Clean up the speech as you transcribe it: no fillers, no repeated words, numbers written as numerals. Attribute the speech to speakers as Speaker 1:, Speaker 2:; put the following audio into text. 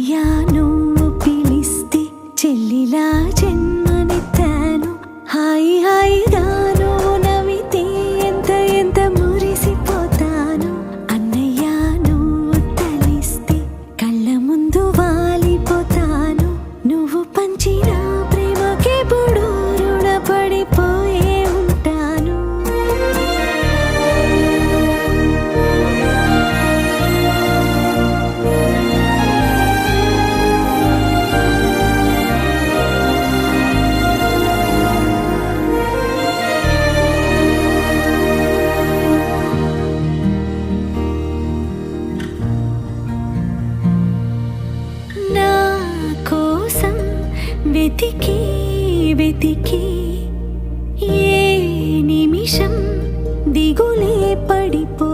Speaker 1: అన్నయ్య నువ్వు పిలిస్తే చెల్లిలా జన్మనెత్తాను. హాయి హాయిగా నువ్వు నవ్వితే ఎంత ఎంత మురిసిపోతాను. అన్నయ్య నువ్వు తలిస్తే కళ్ళ ముందు వాలిపోతాను. నువ్వు పంచిన ప్రేమకెప్పుడు రుణపడిపోయే ఉంటాను. నా కోసం వెతికి వెతికి ఏ నిమిషం దిగులే పడిపో